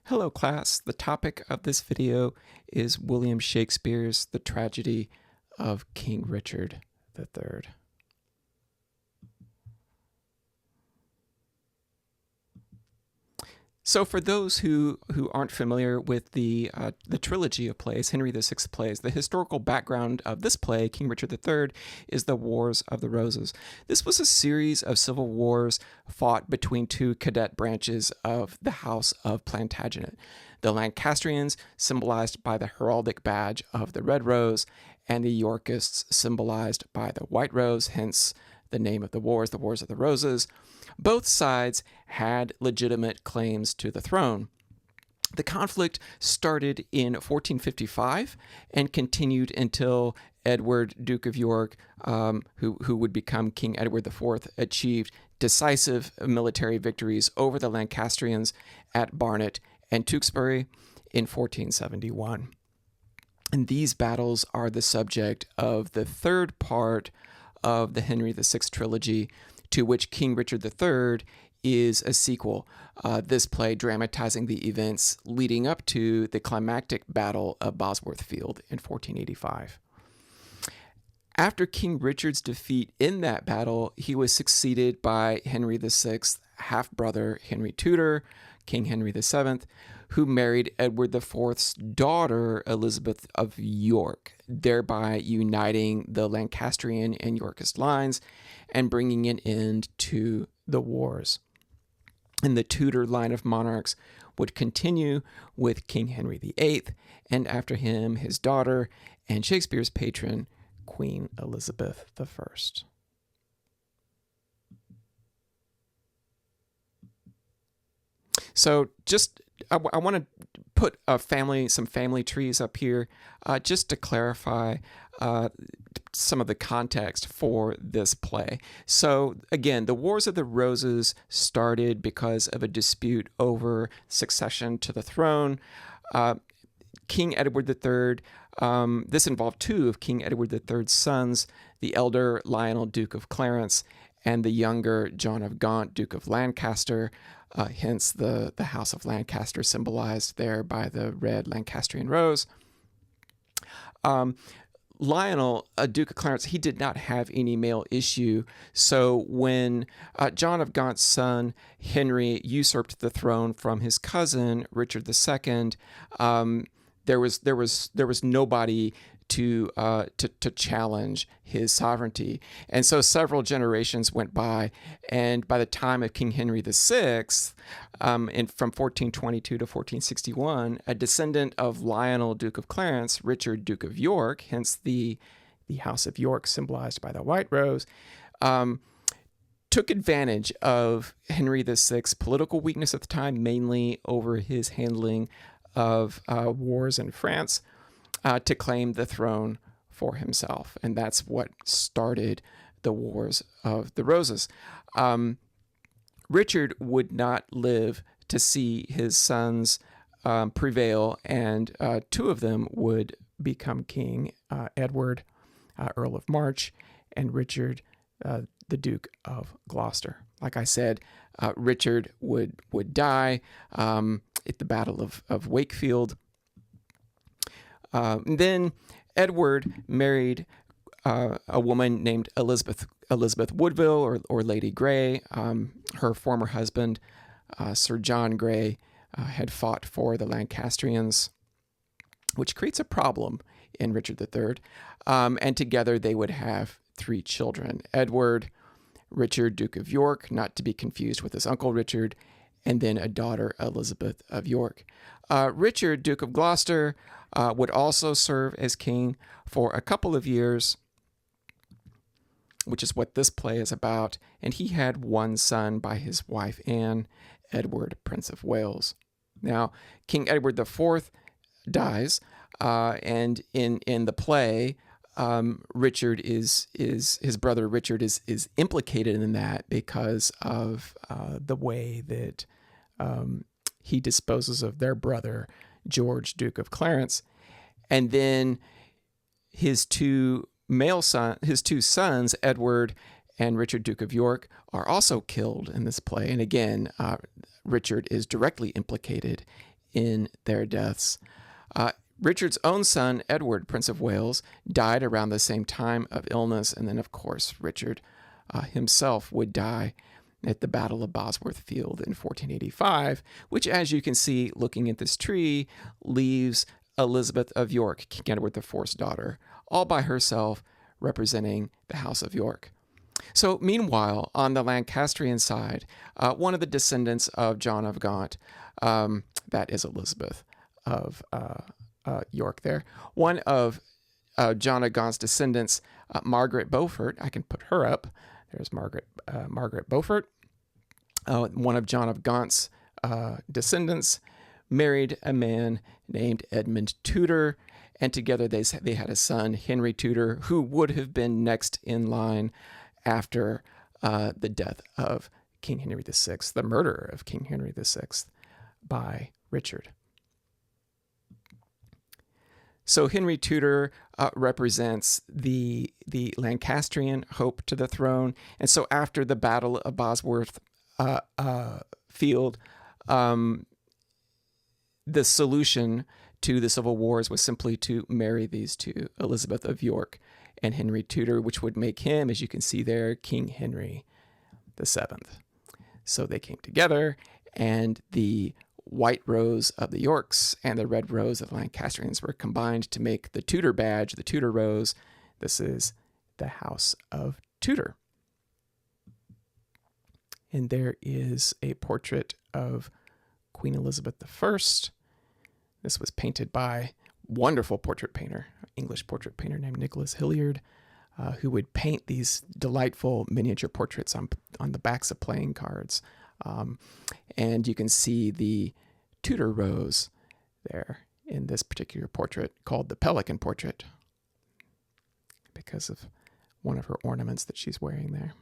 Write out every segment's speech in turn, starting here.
Hello class, the topic of this video is William Shakespeare's The Tragedy of King Richard III. So for those who aren't familiar with the trilogy of plays, Henry VI plays, the historical background of this play, King Richard III, is the Wars of the Roses. This was a series of civil wars fought between two cadet branches of the House of Plantagenet. The Lancastrians, symbolized by the heraldic badge of the red rose, and the Yorkists, symbolized by the white rose, hence the name of the Wars of the Roses. Both sides had legitimate claims to the throne. The conflict started in 1455 and continued until Edward, Duke of York, who would become King Edward IV, achieved decisive military victories over the Lancastrians at Barnet and Tewkesbury in 1471. And these battles are the subject of the third part of the Henry VI trilogy, to which King Richard III is a sequel, this play dramatizing the events leading up to the climactic Battle of Bosworth Field in 1485. After King Richard's defeat in that battle, he was succeeded by Henry VI's half-brother Henry Tudor, King Henry VII, who married Edward IV's daughter, Elizabeth of York, thereby uniting the Lancastrian and Yorkist lines and bringing an end to the wars. And the Tudor line of monarchs would continue with King Henry VIII, and after him, his daughter, and Shakespeare's patron, Queen Elizabeth I. So I want to put some family trees up here just to clarify some of the context for this play. So again, the Wars of the Roses started because of a dispute over succession to the throne. King Edward III, this involved two of King Edward III's sons, the elder Lionel, Duke of Clarence, and the younger John of Gaunt, Duke of Lancaster, hence the House of Lancaster symbolized there by the red Lancastrian rose. Lionel, Duke of Clarence, he did not have any male issue, so when John of Gaunt's son Henry usurped the throne from his cousin Richard II, there was nobody to challenge his sovereignty, and so several generations went by, and by the time of King Henry VI, from 1422 to 1461, a descendant of Lionel, Duke of Clarence, Richard, Duke of York, hence the House of York symbolized by the white rose, took advantage of Henry VI's political weakness at the time, mainly over his handling of wars in France, to claim the throne for himself. And that's what started the Wars of the Roses. Richard would not live to see his sons prevail, and two of them would become king, Edward, Earl of March, and Richard, the Duke of Gloucester. Like I said, Richard would die at the Battle of Wakefield. Then Edward married a woman named Elizabeth Woodville, or Lady Grey. Her former husband, Sir John Grey, had fought for the Lancastrians, which creates a problem in Richard III. And together they would have three children: Edward, Richard, Duke of York, not to be confused with his uncle Richard, and then a daughter, Elizabeth of York. Richard, Duke of Gloucester, would also serve as king for a couple of years, which is what this play is about, and he had one son by his wife Anne, Edward, Prince of Wales. Now, King Edward IV dies, and in the play, Richard his brother Richard is implicated in that because of the way that he disposes of their brother George, Duke of Clarence, and then his two sons, Edward and Richard, Duke of York, are also killed in this play. And again, Richard is directly implicated in their deaths. Richard's own son, Edward, Prince of Wales, died around the same time of illness, and then, of course, Richard himself would die at the Battle of Bosworth Field in 1485, which, as you can see looking at this tree, leaves Elizabeth of York, King Edward IV's daughter, all by herself, representing the House of York. So meanwhile, on the Lancastrian side, one of the descendants of John of Gaunt, that is Elizabeth of York there, one of John of Gaunt's descendants, Margaret Beaufort, I can put her up. There's Margaret Beaufort, one of John of Gaunt's descendants, married a man named Edmund Tudor, and together they had a son, Henry Tudor, who would have been next in line after the death of King Henry VI, the murder of King Henry VI by Richard. So Henry Tudor represents the Lancastrian hope to the throne, and so after the Battle of Bosworth Field, the solution to the civil wars was simply to marry these two, Elizabeth of York and Henry Tudor, which would make him, as you can see there, King Henry VII. So they came together, and the white rose of the Yorks and the red rose of the Lancastrians were combined to make the Tudor badge, the Tudor rose. This is the House of Tudor. And there is a portrait of Queen Elizabeth I. This was painted by a wonderful portrait painter, English portrait painter named Nicholas Hilliard, who would paint these delightful miniature portraits on the backs of playing cards. And you can see the Tudor rose there in this particular portrait called the Pelican portrait because of one of her ornaments that she's wearing there.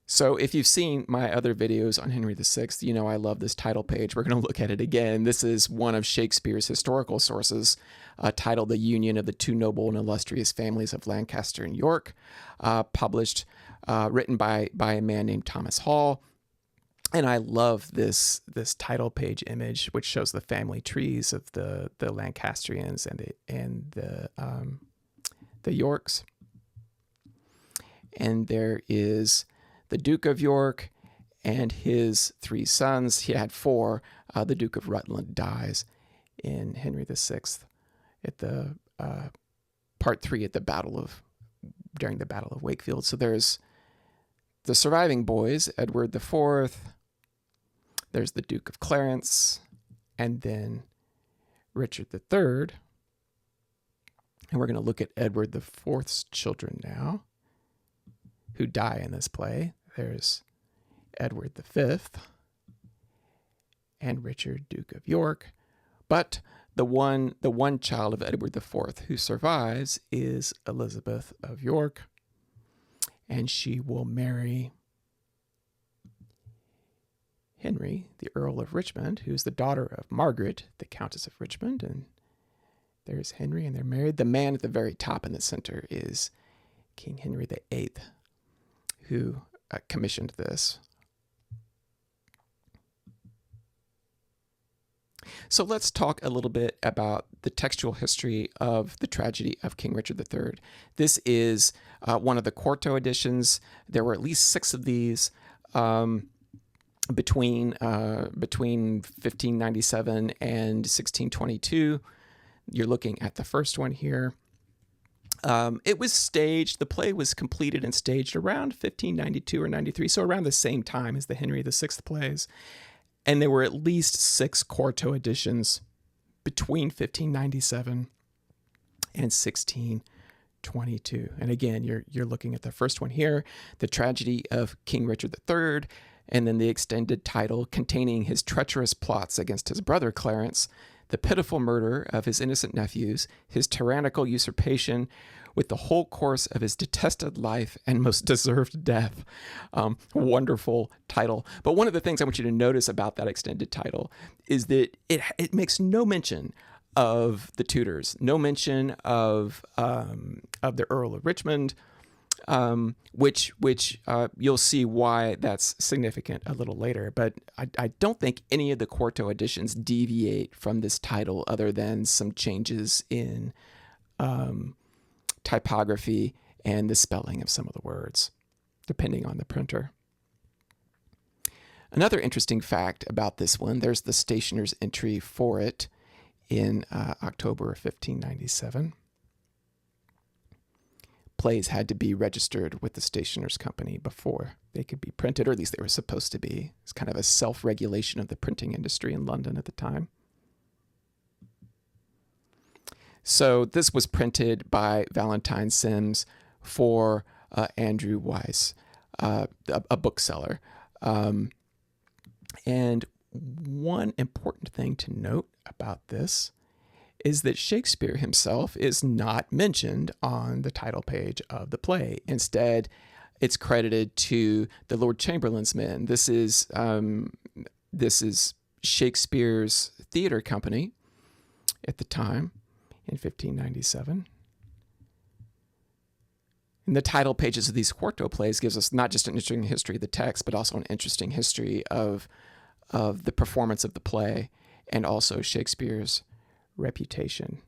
So if you've seen my other videos on Henry VI, you know I love this title page. We're going to look at it again. This is one of Shakespeare's historical sources, titled The Union of the Two Noble and Illustrious Families of Lancaster and York, written by a man named Thomas Hall. And I love this title page image, which shows the family trees of the Lancastrians and the Yorks. And there is the Duke of York and his three sons. He had four. The Duke of Rutland dies in Henry VI at the part 3 at during the Battle of Wakefield. So there's the surviving boys, Edward IV, there's the Duke of Clarence, and then Richard III. And we're going to look at Edward IV's children now, who die in this play. There's Edward V and Richard, Duke of York. But the one child of Edward IV who survives is Elizabeth of York, and she will marry Henry, the Earl of Richmond, who's the daughter of Margaret, the Countess of Richmond. And there's Henry, and they're married. The man at the very top in the center is King Henry VIII, who commissioned this. So let's talk a little bit about the textual history of the tragedy of King Richard III. This is one of the quarto editions. There were at least 6 of these between 1597 and 1622. You're looking at the first one here. It was staged, the play was completed and staged around 1592 or 93, so around the same time as the Henry VI plays. And there were at least 6 quarto editions between 1597 and 1622. And again, you're looking at the first one here, The Tragedy of King Richard III, and then the extended title containing his treacherous plots against his brother Clarence, the pitiful murder of his innocent nephews, his tyrannical usurpation, with the whole course of his detested life and most deserved death. Wonderful title. But one of the things I want you to notice about that extended title is that it makes no mention of the Tudors, no mention of the Earl of Richmond, which you'll see why that's significant a little later. But I don't think any of the quarto editions deviate from this title other than some changes in typography and the spelling of some of the words, depending on the printer. Another interesting fact about this one, there's the stationer's entry for it in October of 1597. Plays had to be registered with the stationer's company before they could be printed, or at least they were supposed to be. It's kind of a self-regulation of the printing industry in London at the time. So this was printed by Valentine Sims for Andrew Weiss, a bookseller. And one important thing to note about this is that Shakespeare himself is not mentioned on the title page of the play. Instead, it's credited to the Lord Chamberlain's men. This is Shakespeare's theater company at the time in 1597. And the title pages of these quarto plays gives us not just an interesting history of the text, but also an interesting history of the performance of the play and also Shakespeare's reputation.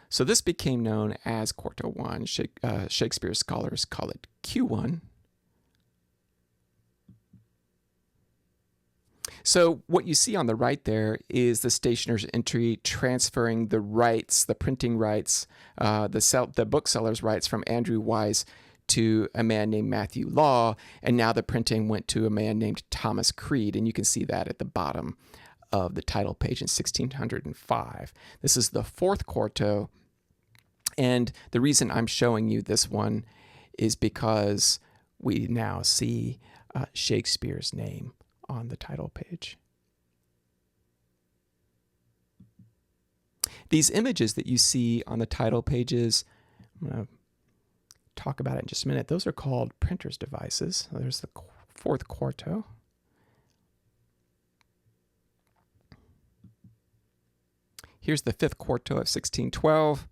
So this became known as Quarto 1. Shakespeare scholars call it Q1. So what you see on the right there is the stationer's entry transferring the rights, the printing rights, the bookseller's rights from Andrew Weiss to a man named Matthew Law, and now the printing went to a man named Thomas Creed, and you can see that at the bottom of the title page in 1605. This is the fourth quarto, and the reason I'm showing you this one is because we now see Shakespeare's name on the title page. These images that you see on the title pages, I'm going to talk about it in just a minute. Those are called printer's devices. There's the fourth quarto. Here's the fifth quarto of 1612.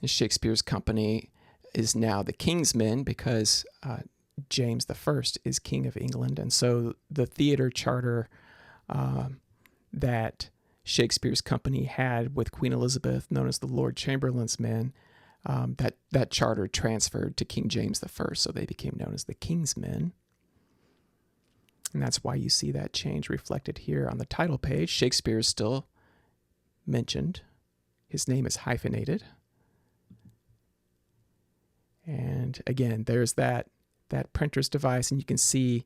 Shakespeare's company is now the King's Men because James I is King of England. And so the theater charter that Shakespeare's company had with Queen Elizabeth, known as the Lord Chamberlain's Men, that charter transferred to King James I. So they became known as the King's Men. And that's why you see that change reflected here on the title page. Shakespeare is still mentioned. His name is hyphenated. And again, there's that printer's device, and you can see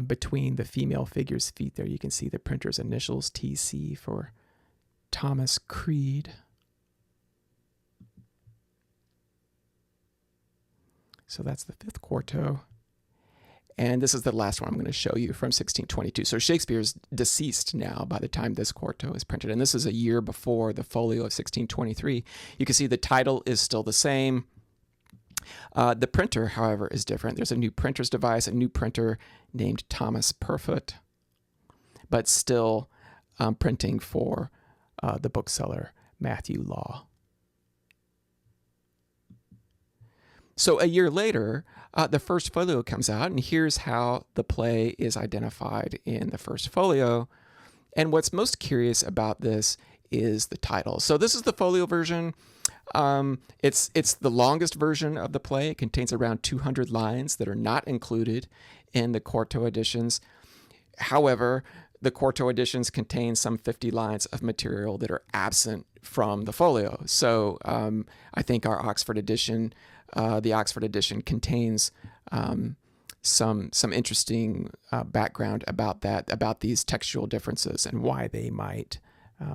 between the female figure's feet there, you can see the printer's initials, TC, for Thomas Creed. So that's the fifth quarto. And this is the last one I'm going to show you from 1622. So Shakespeare's deceased now by the time this quarto is printed. And this is a year before the folio of 1623. You can see the title is still the same. The printer, however, is different. There's a new printer's device, a new printer named Thomas Purfoot, but still printing for the bookseller Matthew Law. So a year later, the first folio comes out, and here's how the play is identified in the first folio. And what's most curious about this is the title. So this is the folio version. It's the longest version of the play. It contains around 200 lines that are not included in the quarto editions. However, the quarto editions contain some 50 lines of material that are absent from the folio. So I think our Oxford edition, the Oxford edition, contains some interesting background about that, about these textual differences and why they might,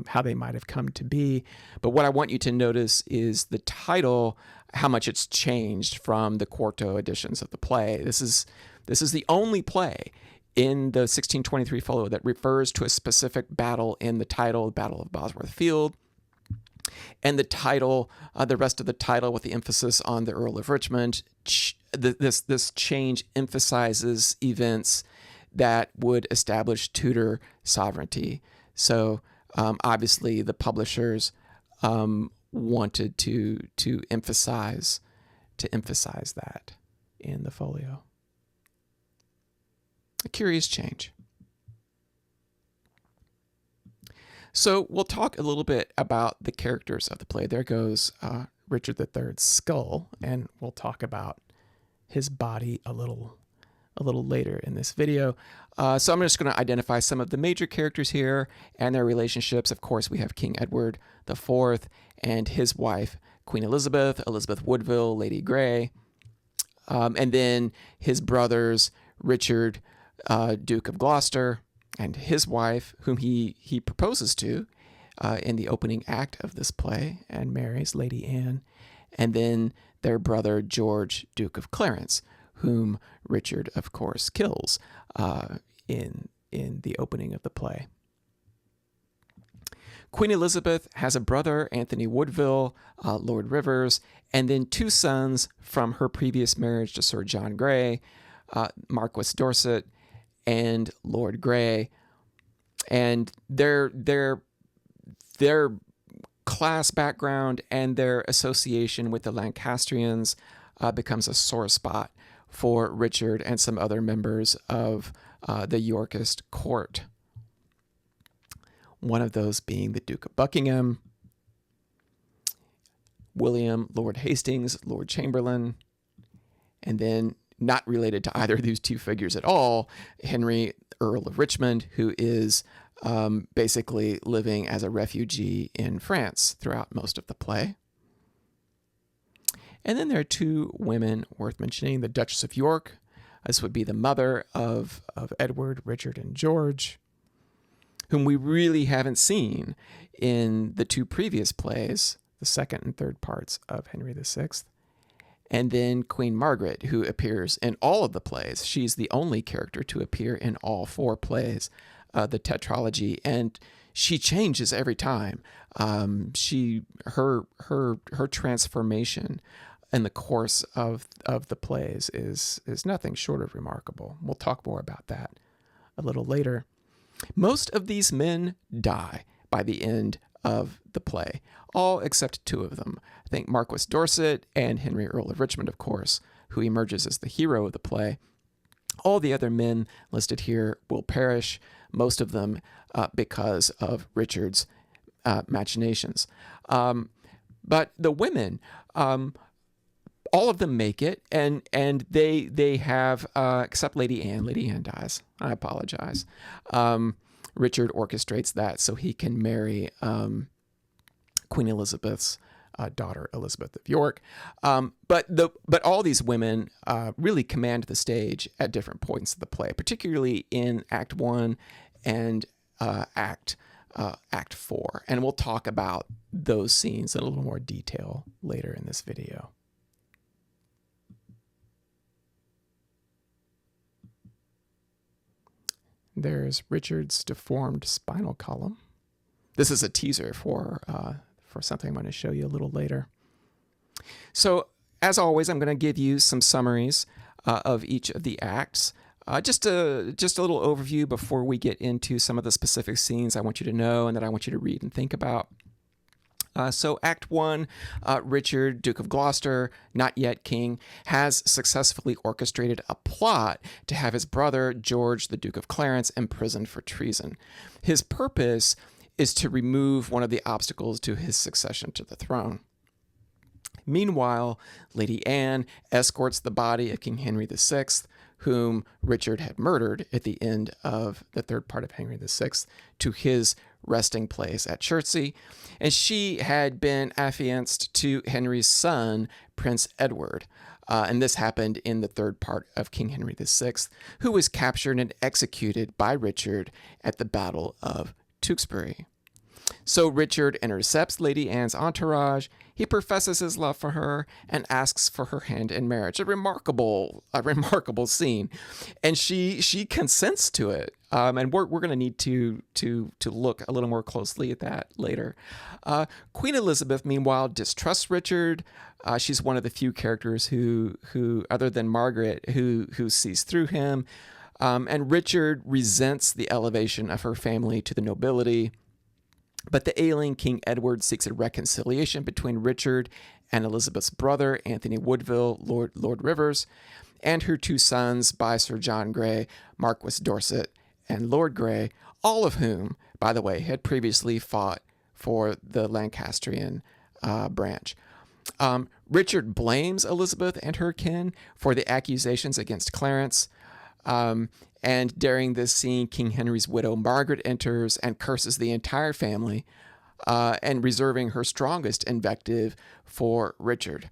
how they might have come to be. But what I want you to notice is the title, how much it's changed from the quarto editions of the play. This is the only play in the 1623 folio that refers to a specific battle in the title, the Battle of Bosworth Field. And the title, the rest of the title with the emphasis on the Earl of Richmond, this change emphasizes events that would establish Tudor sovereignty. So obviously the publishers wanted to emphasize to emphasize that in the folio. A curious change. So we'll talk a little bit about the characters of the play. There goes Richard III's skull, and we'll talk about his body a little later in this video. So I'm just going to identify some of the major characters here and their relationships. Of course, we have King Edward IV and his wife, Queen Elizabeth, Elizabeth Woodville, Lady Grey, and then his brothers, Richard, Duke of Gloucester, and his wife, whom he proposes to in the opening act of this play and marries, Lady Anne, and then their brother George, Duke of Clarence, whom Richard, of course, kills in the opening of the play. Queen Elizabeth has a brother, Anthony Woodville, Lord Rivers, and then two sons from her previous marriage to Sir John Grey, Marquis Dorset, and Lord Grey. And their class background and their association with the Lancastrians becomes a sore spot for Richard and some other members of the Yorkist court. One of those being the Duke of Buckingham, William, Lord Hastings, Lord Chamberlain, and then, not related to either of these two figures at all, Henry, Earl of Richmond, who is basically living as a refugee in France throughout most of the play. And then there are two women worth mentioning. The Duchess of York, this would be the mother of Edward, Richard, and George, whom we really haven't seen in the two previous plays, the second and third parts of Henry VI. And then Queen Margaret, who appears in all of the plays. She's the only character to appear in all four plays, the tetralogy, and she changes every time. Her transformation in the course of the plays is nothing short of remarkable. We'll talk more about that a little later. Most of these men die by the end of the play, all except two of them. I think Marquis Dorset and Henry, Earl of Richmond, of course, who emerges as the hero of the play. All the other men listed here will perish, most of them because of Richard's machinations. But the women, all of them make it, and they have, except Lady Anne. Lady Anne dies. I apologize. Richard orchestrates that so he can marry Queen Elizabeth's daughter, Elizabeth of York. But all these women really command the stage at different points of the play, particularly in Act 1 and Act 4. And we'll talk about those scenes in a little more detail later in this video. There's Richard's deformed spinal column. This is a teaser for something I'm going to show you a little later. So, as always, I'm going to give you some summaries of each of the acts. Just a little overview before we get into some of the specific scenes I want you to know and that I want you to read and think about. So Act 1, Richard, Duke of Gloucester, not yet king, has successfully orchestrated a plot to have his brother, George, the Duke of Clarence, imprisoned for treason. His purpose is to remove one of the obstacles to his succession to the throne. Meanwhile, Lady Anne escorts the body of King Henry VI, whom Richard had murdered at the end of the third part of Henry VI, to his resting place at Chertsey, and she had been affianced to Henry's son, Prince Edward. And this happened in the third part of King Henry VI, who was captured and executed by Richard at the Battle of Tewkesbury. So Richard intercepts Lady Anne's entourage. He professes his love for her and asks for her hand in marriage. A remarkable scene, and she consents to it. And we're going to need to look a little more closely at that later. Queen Elizabeth, meanwhile, distrusts Richard. She's one of the few characters who other than Margaret, who sees through him. And Richard resents the elevation of her family to the nobility. But the ailing King Edward seeks a reconciliation between Richard and Elizabeth's brother, Anthony Woodville, Lord Rivers, and her 2 sons by Sir John Grey, Marquis Dorset, and Lord Grey, all of whom, by the way, had previously fought for the Lancastrian branch. Richard blames Elizabeth and her kin for the accusations against Clarence. And during this scene, King Henry's widow Margaret enters and curses the entire family, and reserving her strongest invective for Richard.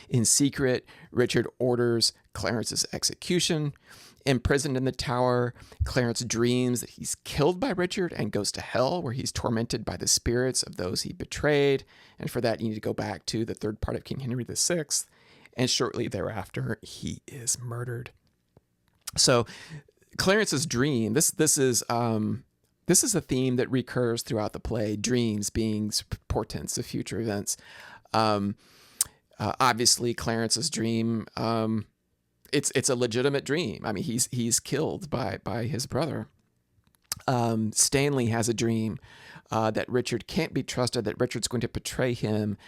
In secret, Richard orders Clarence's execution. Imprisoned in the Tower, Clarence dreams that he's killed by Richard and goes to hell, where he's tormented by the spirits of those he betrayed. And for that, you need to go back to the 3rd part of King Henry VI. And shortly thereafter, he is murdered. So Clarence's dream, this is a theme that recurs throughout the play, dreams being portents of future events. Obviously, Clarence's dream, it's a legitimate dream. I mean, he's killed by his brother. Stanley has a dream that Richard can't be trusted, that Richard's going to betray him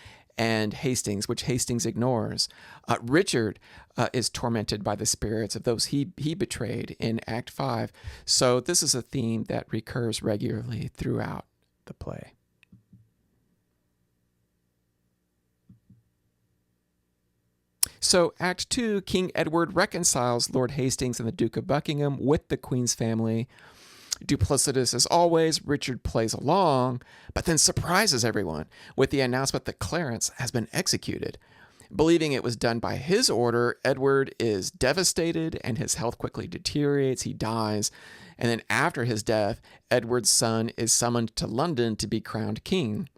and Hastings, which Hastings ignores. Richard is tormented by the spirits of those he betrayed in Act 5. So this is a theme that recurs regularly throughout the play. So Act 2, King Edward reconciles Lord Hastings and the Duke of Buckingham with the Queen's family. Duplicitous as always, Richard plays along, but then surprises everyone with the announcement that Clarence has been executed. Believing it was done by his order, Edward is devastated and his health quickly deteriorates. He dies. And then after his death, Edward's son is summoned to London to be crowned king.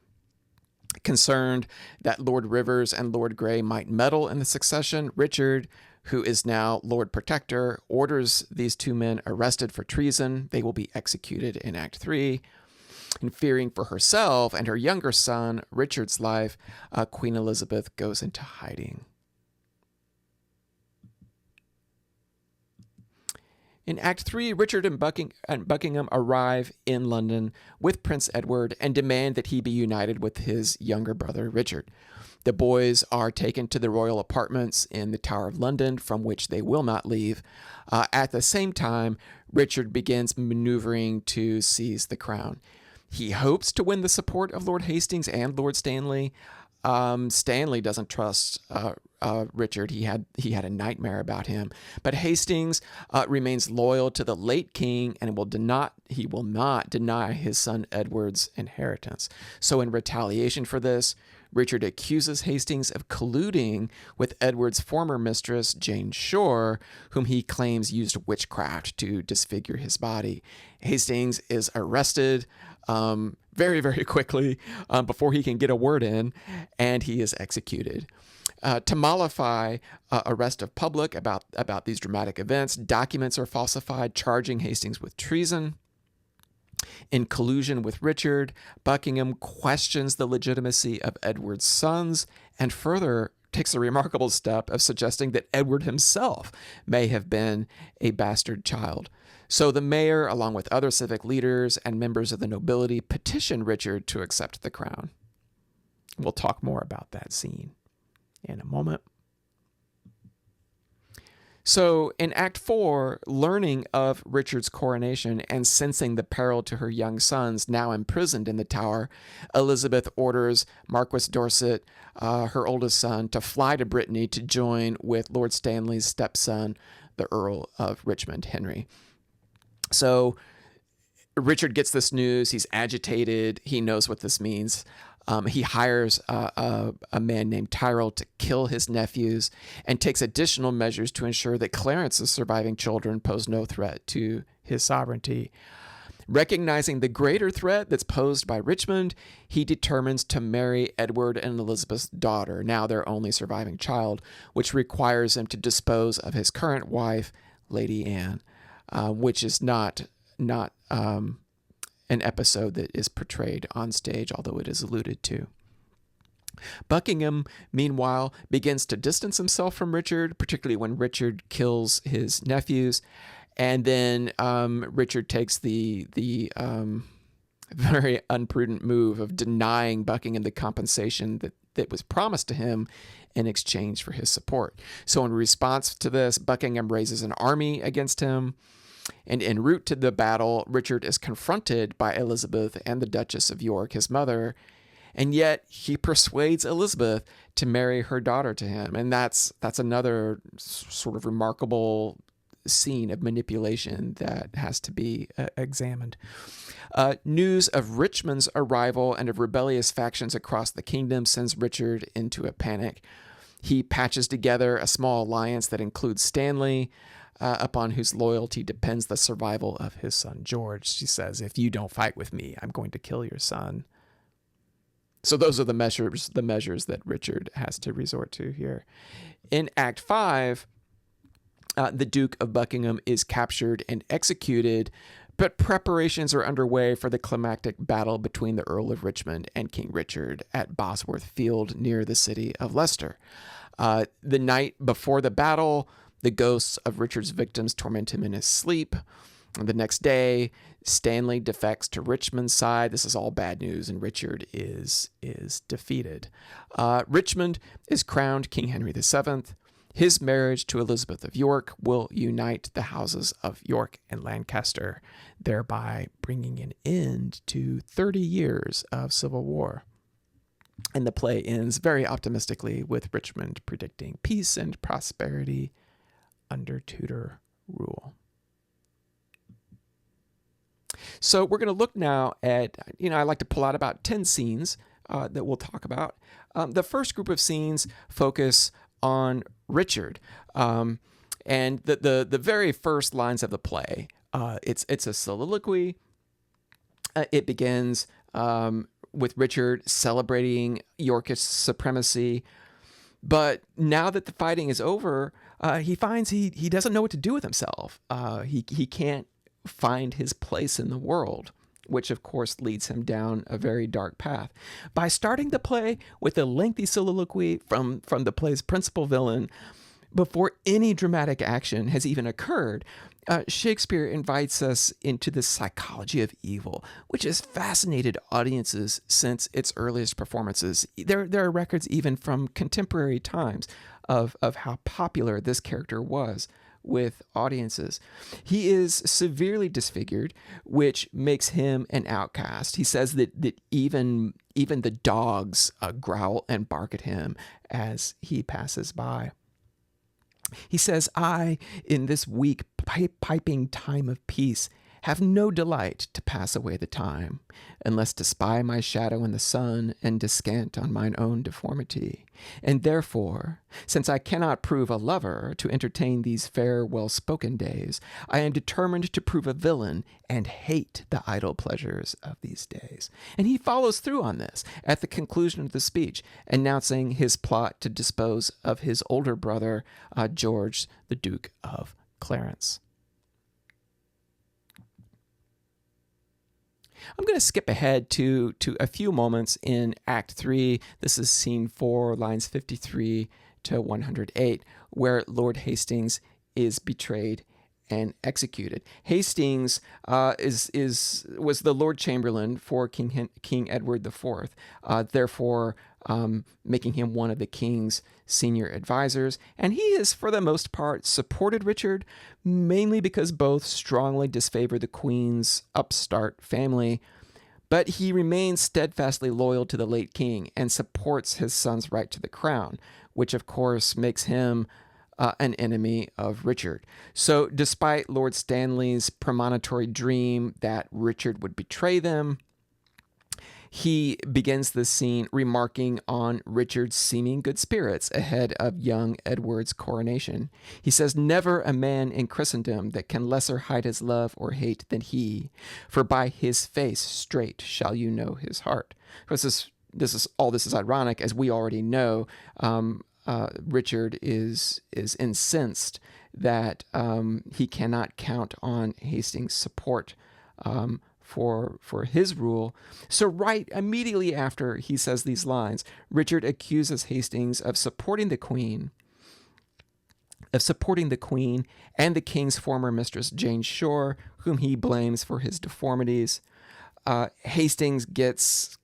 Concerned that Lord Rivers and Lord Grey might meddle in the succession, Richard, who is now Lord Protector, orders these 2 men arrested for treason. They will be executed in Act 3. And fearing for herself and her younger son, Richard's life, Queen Elizabeth goes into hiding. In Act 3, Richard and Buckingham arrive in London with Prince Edward and demand that he be united with his younger brother, Richard. The boys are taken to the royal apartments in the Tower of London, from which they will not leave. At the same time, Richard begins maneuvering to seize the crown. He hopes to win the support of Lord Hastings and Lord Stanley. Stanley doesn't trust Richard. He had a nightmare about him. But Hastings remains loyal to the late king and he will not deny his son Edward's inheritance. So in retaliation for this, Richard accuses Hastings of colluding with Edward's former mistress, Jane Shore, whom he claims used witchcraft to disfigure his body. Hastings is arrested very, very quickly before he can get a word in, and he is executed. To mollify arrest of public about these dramatic events, documents are falsified charging Hastings with treason. In collusion with Richard, Buckingham questions the legitimacy of Edward's sons and further takes a remarkable step of suggesting that Edward himself may have been a bastard child. So the mayor, along with other civic leaders and members of the nobility, petition Richard to accept the crown. We'll talk more about that scene in a moment. So in Act 4, learning of Richard's coronation and sensing the peril to her young sons now imprisoned in the Tower, Elizabeth orders Marquis Dorset, her oldest son, to fly to Brittany to join with Lord Stanley's stepson, the Earl of Richmond, Henry. So Richard gets this news. He's agitated. He knows what this means. He hires a man named Tyrrell to kill his nephews and takes additional measures to ensure that Clarence's surviving children pose no threat to his sovereignty. Recognizing the greater threat that's posed by Richmond, he determines to marry Edward and Elizabeth's daughter, now their only surviving child, which requires him to dispose of his current wife, Lady Anne, which is not an episode that is portrayed on stage, although it is alluded to. Buckingham, meanwhile, begins to distance himself from Richard, particularly when Richard kills his nephews. And then Richard takes the very unprudent move of denying Buckingham the compensation that was promised to him in exchange for his support. So in response to this, Buckingham raises an army against him. And en route to the battle, Richard is confronted by Elizabeth and the Duchess of York, his mother, and yet he persuades Elizabeth to marry her daughter to him. And that's another sort of remarkable scene of manipulation that has to be examined. News of Richmond's arrival and of rebellious factions across the kingdom sends Richard into a panic. He patches together a small alliance that includes Stanley, upon whose loyalty depends the survival of his son George. She says, if you don't fight with me, I'm going to kill your son. So those are the measures that Richard has to resort to here. In Act 5, the Duke of Buckingham is captured and executed, but preparations are underway for the climactic battle between the Earl of Richmond and King Richard at Bosworth Field near the city of Leicester. The night before the battle, the ghosts of Richard's victims torment him in his sleep. And the next day, Stanley defects to Richmond's side. This is all bad news, and Richard is defeated. Richmond is crowned King Henry VII. His marriage to Elizabeth of York will unite the houses of York and Lancaster, thereby bringing an end to 30 years of civil war. And the play ends very optimistically with Richmond predicting peace and prosperity under Tudor rule. So we're going to look now at, I like to pull out about 10 scenes that we'll talk about. The first group of scenes focus on Richard. And the very first lines of the play, it's a soliloquy. It begins with Richard celebrating Yorkish supremacy. But now that the fighting is over, he finds he doesn't know what to do with himself. He can't find his place in the world, which of course leads him down a very dark path. By starting the play with a lengthy soliloquy from the play's principal villain, before any dramatic action has even occurred, Shakespeare invites us into the psychology of evil, which has fascinated audiences since its earliest performances. There are records even from contemporary times of how popular this character was with audiences. He is severely disfigured, which makes him an outcast. He says that even the dogs growl and bark at him as he passes by. He says, I, in this weak piping time of peace, have no delight to pass away the time, unless to spy my shadow in the sun and descant on mine own deformity. And therefore, since I cannot prove a lover to entertain these fair well-spoken days, I am determined to prove a villain and hate the idle pleasures of these days. And he follows through on this at the conclusion of the speech, announcing his plot to dispose of his older brother, George, the Duke of Clarence. I'm going to skip ahead to a few moments in Act 3. This is scene 4, lines 53 to 108, where Lord Hastings is betrayed and executed. Hastings was the Lord Chamberlain for King Edward IV, therefore making him one of the king's senior advisors. And he has, for the most part, supported Richard, mainly because both strongly disfavor the Queen's upstart family. But he remains steadfastly loyal to the late king and supports his son's right to the crown, which of course makes him an enemy of Richard. So despite Lord Stanley's premonitory dream that Richard would betray them, he begins the scene remarking on Richard's seeming good spirits ahead of young Edward's coronation. He says, "Never a man in Christendom that can lesser hide his love or hate than he, for by his face straight shall you know his heart." Because this is ironic, as we already know. Richard is incensed that he cannot count on Hastings' support for his rule. So right immediately after he says these lines, Richard accuses Hastings of supporting the Queen and the king's former mistress, Jane Shore, whom he blames for his deformities. Hastings gets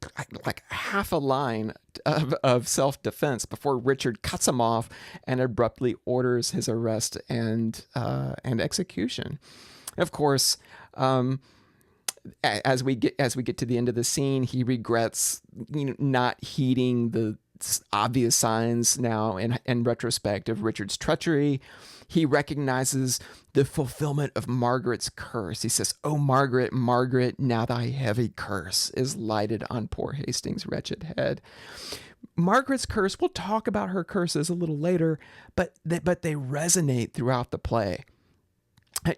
like half a line of self-defense before Richard cuts him off and abruptly orders his arrest and execution. Of course, as we get to the end of the scene, he regrets not heeding the obvious signs now in retrospect of Richard's treachery. He recognizes the fulfillment of Margaret's curse. He says, "Oh, Margaret, Margaret, now thy heavy curse is lighted on poor Hastings' wretched head." Margaret's curse, we'll talk about her curses a little later, but they resonate throughout the play.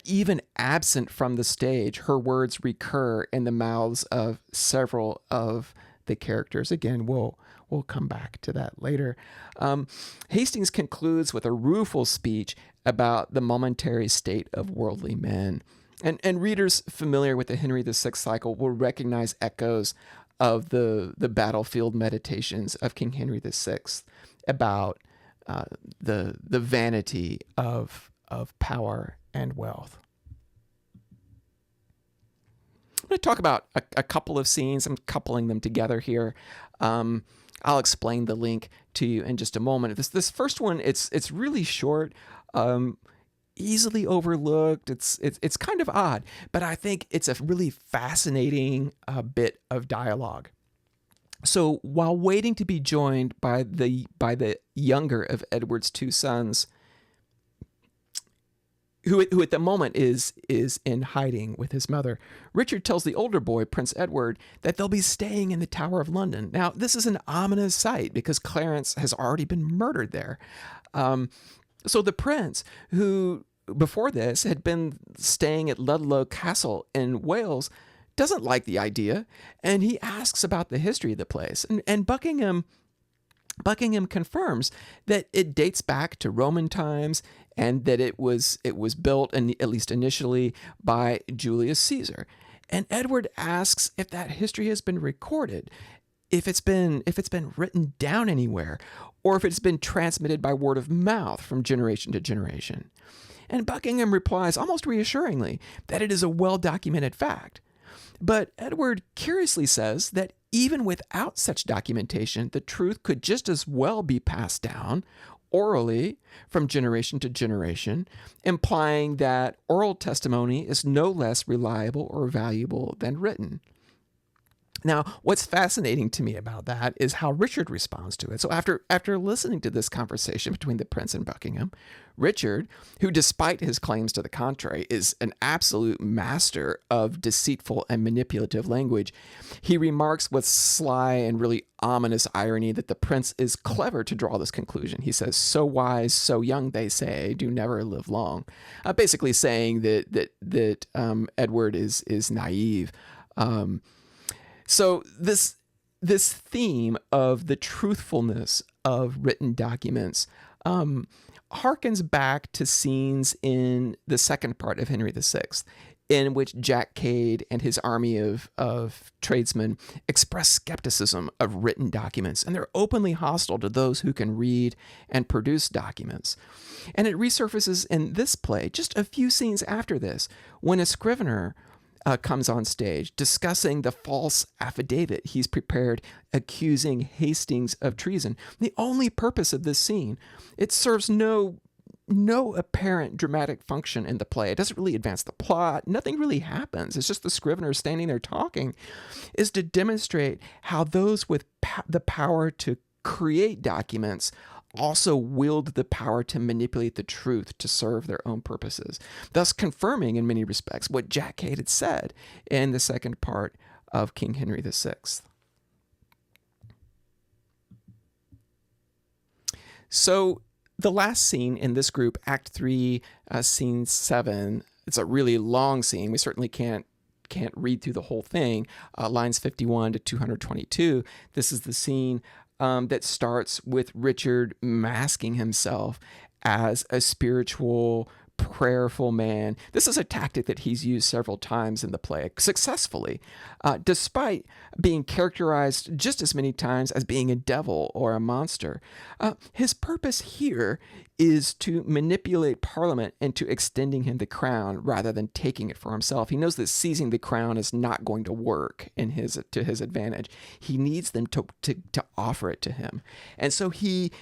Even absent from the stage, her words recur in the mouths of several of the characters. Again, we'll come back to that later. Hastings concludes with a rueful speech about the momentary state of worldly men. And readers familiar with the Henry VI cycle will recognize echoes of the battlefield meditations of King Henry VI about the vanity of power and wealth. I'm going to talk about a couple of scenes. I'm coupling them together here. I'll explain the link to you in just a moment. This first one, it's really short, easily overlooked. It's kind of odd, but I think it's a really fascinating bit of dialogue. So while waiting to be joined by the younger of Edward's two sons, who at the moment is in hiding with his mother, Richard tells the older boy, Prince Edward, that they'll be staying in the Tower of London. Now, this is an ominous sight because Clarence has already been murdered there. So the prince, who before this had been staying at Ludlow Castle in Wales, doesn't like the idea, and he asks about the history of the place. And Buckingham confirms that it dates back to Roman times and that it was built, and at least initially, by Julius Caesar. And Edward asks if that history has been recorded, if it's been written down anywhere, or if it's been transmitted by word of mouth from generation to generation. And Buckingham replies almost reassuringly that it is a well-documented fact. But Edward curiously says that even without such documentation, the truth could just as well be passed down orally from generation to generation, implying that oral testimony is no less reliable or valuable than written. Now, what's fascinating to me about that is how Richard responds to it. So after listening to this conversation between the prince and Buckingham, Richard, who despite his claims to the contrary is an absolute master of deceitful and manipulative language, he remarks with sly and really ominous irony that the prince is clever to draw this conclusion. He says, "So wise, so young, they say, do never live long," basically saying that Edward is naive. So this theme of the truthfulness of written documents harkens back to scenes in the second part of Henry VI, in which Jack Cade and his army of tradesmen express skepticism of written documents, and they're openly hostile to those who can read and produce documents. And it resurfaces in this play just a few scenes after this, when a scrivener comes on stage discussing the false affidavit he's prepared accusing Hastings of treason. The only purpose of this scene, it serves no apparent dramatic function in the play. It doesn't really advance the plot. Nothing really happens. It's just the scrivener standing there talking, is to demonstrate how those with the power to create documents also wield the power to manipulate the truth to serve their own purposes, thus confirming in many respects what Jack Cade had said in the second part of King Henry VI. So the last scene in this group, Act 3, Scene 7, it's a really long scene. We certainly can't read through the whole thing. Lines 51 to 222. This is the scene that starts with Richard masking himself as a spiritual prayerful man. This is a tactic that he's used several times in the play successfully, despite being characterized just as many times as being a devil or a monster. His purpose here is to manipulate Parliament into extending him the crown rather than taking it for himself. He knows that seizing the crown is not going to work to his advantage. He needs them to offer it to him. And so he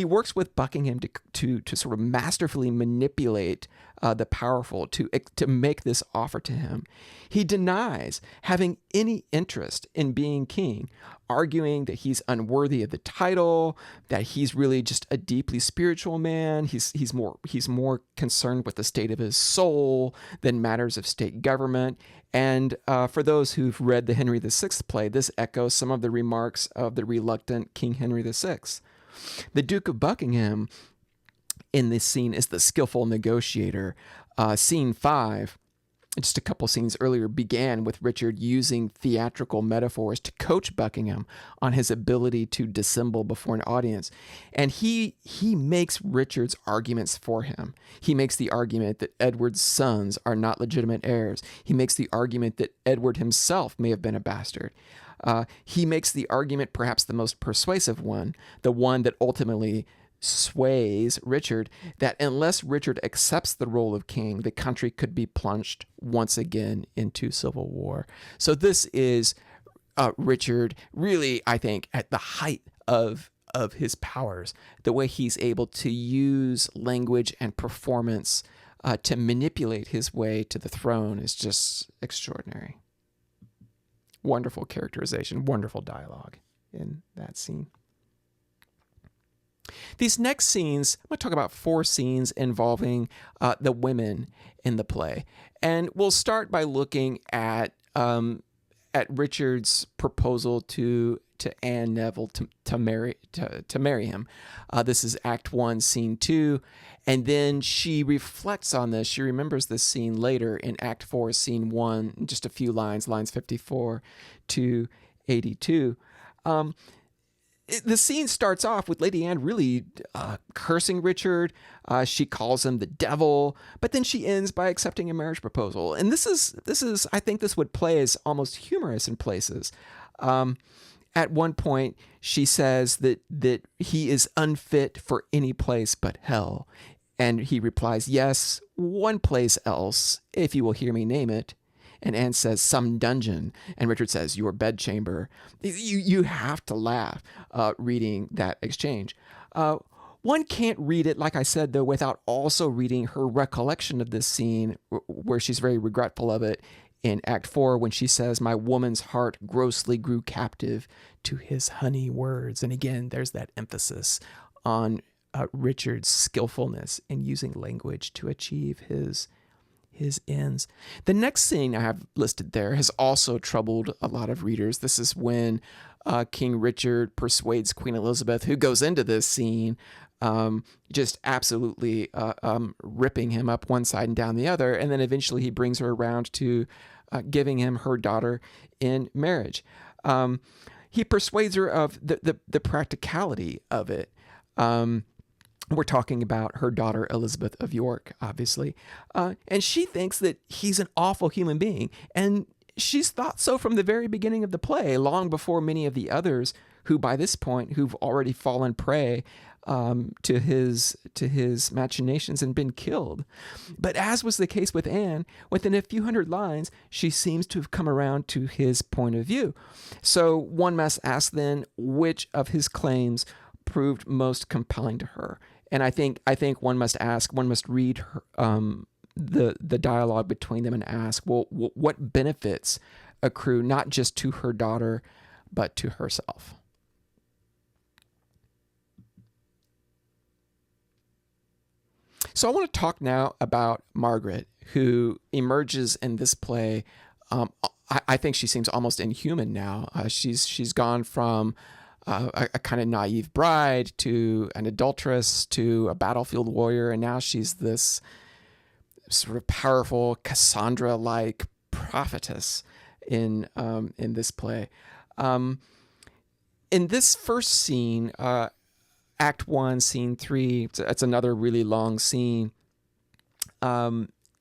works with Buckingham to sort of masterfully manipulate the powerful to make this offer to him. He denies having any interest in being king, arguing that he's unworthy of the title, that he's really just a deeply spiritual man. He's more concerned with the state of his soul than matters of state government. And for those who've read the Henry VI play, this echoes some of the remarks of the reluctant King Henry VI. The Duke of Buckingham in this scene is the skillful negotiator. Scene 5, just a couple scenes earlier, began with Richard using theatrical metaphors to coach Buckingham on his ability to dissemble before an audience. And he makes Richard's arguments for him. He makes the argument that Edward's sons are not legitimate heirs. He makes the argument that Edward himself may have been a bastard. He makes the argument, perhaps the most persuasive one, the one that ultimately sways Richard, that unless Richard accepts the role of king, the country could be plunged once again into civil war. So this is Richard really, I think, at the height of his powers. The way he's able to use language and performance to manipulate his way to the throne is just extraordinary. Wonderful characterization, wonderful dialogue in that scene. These next scenes, I'm going to talk about 4 scenes involving the women in the play. And we'll start by looking at Richard's proposal to Anne Neville to marry him. This is Act 1, Scene 2. And then she reflects on this. She remembers this scene later in Act 4, Scene 1, just a few lines 54 to 82. The scene starts off with Lady Anne really cursing Richard. She calls him the devil, but then she ends by accepting a marriage proposal. And this is I think this would play as almost humorous in places. At one point, she says that he is unfit for any place but hell. And he replies, yes, one place else, if you will hear me name it. And Anne says, some dungeon. And Richard says, your bedchamber. You have to laugh reading that exchange. One can't read it, like I said, though, without also reading her recollection of this scene where she's very regretful of it in Act 4 when she says, my woman's heart grossly grew captive to his honey words. And again, there's that emphasis on Richard's skillfulness in using language to achieve his ends. The next scene I have listed there has also troubled a lot of readers. This is when King Richard persuades Queen Elizabeth, who goes into this scene just absolutely ripping him up one side and down the other, and then eventually he brings her around to giving him her daughter in marriage. He persuades her of the practicality of it. We're talking about her daughter, Elizabeth of York, obviously. And she thinks that he's an awful human being. And she's thought so from the very beginning of the play, long before many of the others who, by this point, who've already fallen prey to his machinations and been killed. But as was the case with Anne, within a few hundred lines, she seems to have come around to his point of view. So one must ask then, which of his claims proved most compelling to her? And I think one must read her, the dialogue between them and ask, well, what benefits accrue not just to her daughter, but to herself? So I want to talk now about Margaret, who emerges in this play. I think she seems almost inhuman now. She's gone from a kind of naive bride to an adulteress to a battlefield warrior, and now she's this sort of powerful Cassandra-like prophetess in this play. In this first scene, Act 1, Scene 3, it's another really long scene.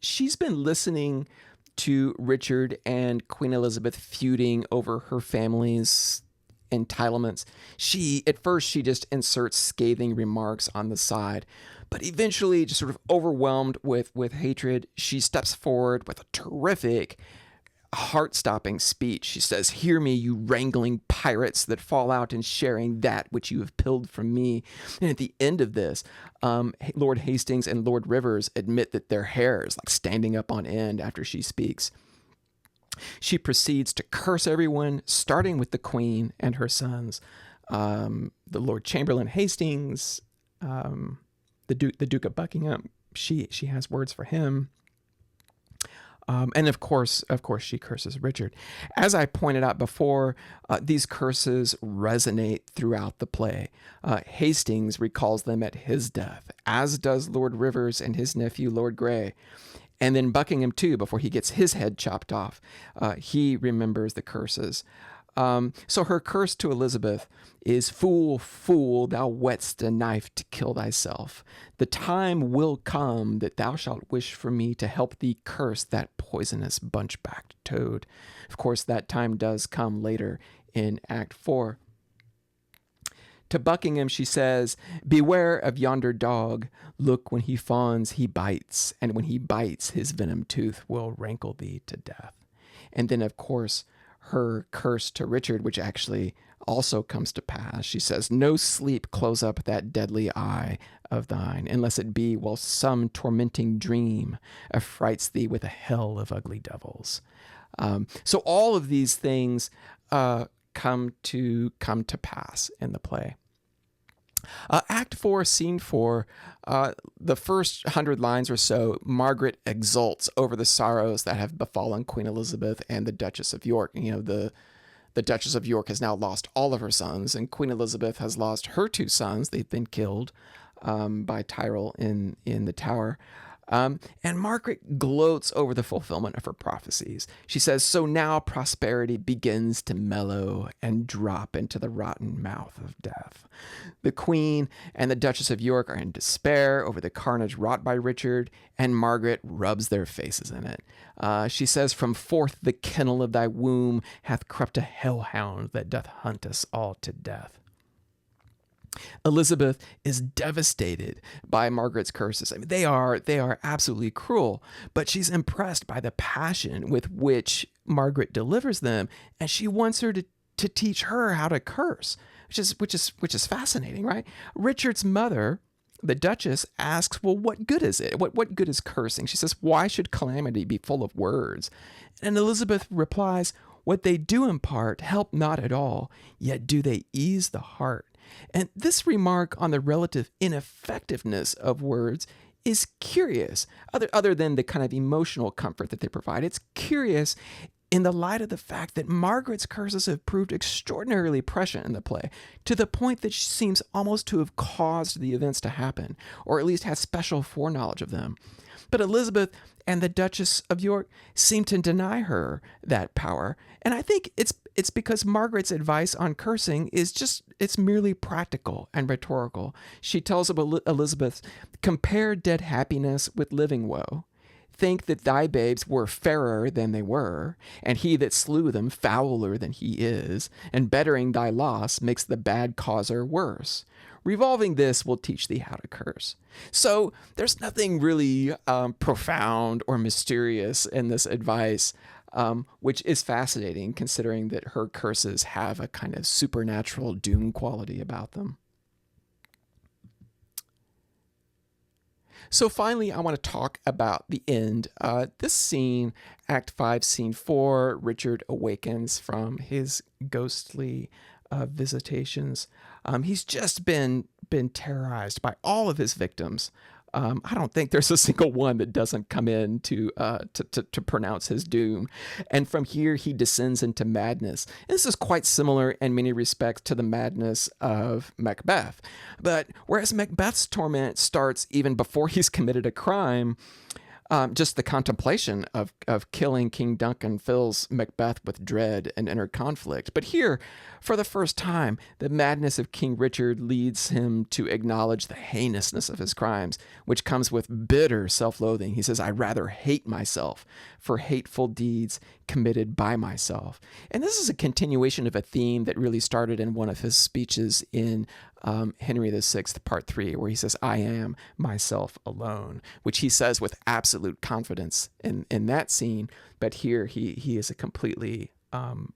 She's been listening to Richard and Queen Elizabeth feuding over her family's entitlements. At first she just inserts scathing remarks on the side, but eventually, just sort of overwhelmed with hatred, she steps forward with a terrific, heart-stopping speech. She says, "Hear me, you wrangling pirates that fall out in sharing that which you have pilled from me." And at the end of this, Lord Hastings and Lord Rivers admit that their hair is like standing up on end after she speaks. She proceeds to curse everyone, starting with the Queen and her sons, the Lord Chamberlain Hastings, the Duke of Buckingham. She has words for him. And of course, she curses Richard. As I pointed out before, these curses resonate throughout the play. Hastings recalls them at his death, as does Lord Rivers and his nephew, Lord Grey. And then Buckingham, too, before he gets his head chopped off, he remembers the curses. So her curse to Elizabeth is, "Fool, fool, thou whetst a knife to kill thyself. The time will come that thou shalt wish for me to help thee curse that poisonous bunch-backed toad." Of course, that time does come later in Act 4. To Buckingham, she says, "Beware of yonder dog. Look, when he fawns, he bites, and when he bites, his venom tooth will rankle thee to death." And then, of course, her curse to Richard, which actually also comes to pass. She says, "No sleep close up that deadly eye of thine, unless it be while some tormenting dream affrights thee with a hell of ugly devils." So all of these things come to pass in the play. Act 4, Scene 4, the first 100 lines or so, Margaret exults over the sorrows that have befallen Queen Elizabeth and the Duchess of York. You know, the Duchess of York has now lost all of her sons, and Queen Elizabeth has lost her 2 sons. They've been killed by Tyrrell in the Tower. And Margaret gloats over the fulfillment of her prophecies. She says, "So now prosperity begins to mellow and drop into the rotten mouth of death." The Queen and the Duchess of York are in despair over the carnage wrought by Richard, and Margaret rubs their faces in it. She says, "From forth the kennel of thy womb hath crept a hellhound that doth hunt us all to death." Elizabeth is devastated by Margaret's curses. I mean, they are absolutely cruel, but she's impressed by the passion with which Margaret delivers them, and she wants her to teach her how to curse, which is fascinating, right? Richard's mother, the Duchess, asks, "Well, what good is it? What good is cursing?" She says, "Why should calamity be full of words?" And Elizabeth replies, "What they do impart help not at all, yet do they ease the heart." And this remark on the relative ineffectiveness of words is curious, other than the kind of emotional comfort that they provide. It's curious in the light of the fact that Margaret's curses have proved extraordinarily prescient in the play, to the point that she seems almost to have caused the events to happen, or at least has special foreknowledge of them. But Elizabeth and the Duchess of York seem to deny her that power, and I think it's because Margaret's advice on cursing it's merely practical and rhetorical. She tells Elizabeth, "Compare dead happiness with living woe. Think that thy babes were fairer than they were, and he that slew them fouler than he is, and bettering thy loss makes the bad causer worse. Revolving this will teach thee how to curse." So there's nothing really profound or mysterious in this advice, which is fascinating considering that her curses have a kind of supernatural doom quality about them. So finally, I want to talk about the end. This scene, Act 5, Scene 4, Richard awakens from his ghostly visitations. He's just been terrorized by all of his victims. I don't think there's a single one that doesn't come in to pronounce his doom. And from here, he descends into madness. And this is quite similar in many respects to the madness of Macbeth. But whereas Macbeth's torment starts even before he's committed a crime, Just the contemplation of killing King Duncan fills Macbeth with dread and inner conflict. But here, for the first time, the madness of King Richard leads him to acknowledge the heinousness of his crimes, which comes with bitter self-loathing. He says, I rather hate myself for hateful deeds committed by myself. And this is a continuation of a theme that really started in one of his speeches in Henry VI, Part 3, where he says, I am myself alone, which he says with absolute confidence in that scene. But here he is a completely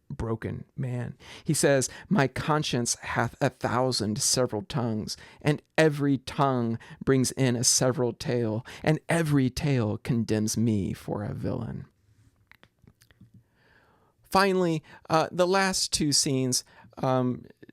broken man. He says, my conscience hath 1,000 several tongues, and every tongue brings in a several tale, and every tale condemns me for a villain. Finally, the last two scenes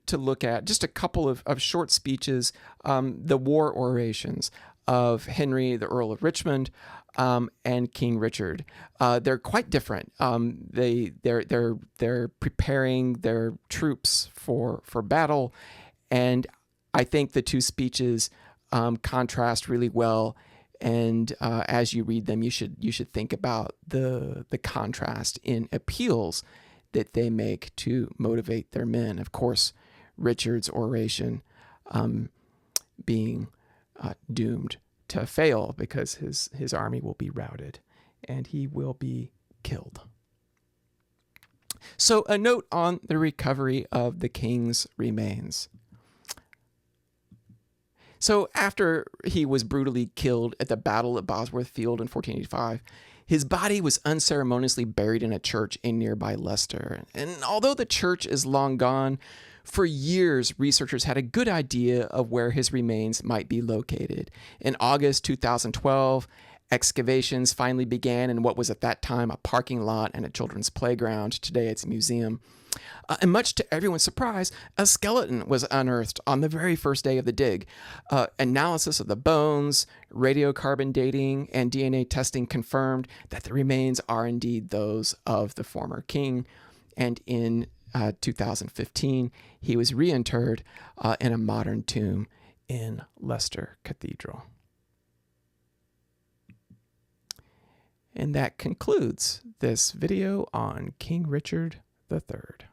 to look at, just a couple of short speeches, the war orations of Henry, the Earl of Richmond, and King Richard. They're quite different. They're preparing their troops for battle, and I think the two speeches contrast really well. And as you read them, you should think about the contrast in appeals that they make to motivate their men. Of course, Richard's oration being doomed to fail because his army will be routed and he will be killed. So a note on the recovery of the king's remains. So after he was brutally killed at the Battle of Bosworth Field in 1485, his body was unceremoniously buried in a church in nearby Leicester. And although the church is long gone, for years, researchers had a good idea of where his remains might be located. In August 2012, excavations finally began in what was at that time a parking lot and a children's playground. Today it's a museum. And much to everyone's surprise, a skeleton was unearthed on the very first day of the dig. Analysis of the bones, radiocarbon dating, and DNA testing confirmed that the remains are indeed those of the former king. And in 2015, he was reinterred in a modern tomb in Leicester Cathedral. And that concludes this video on King Richard III.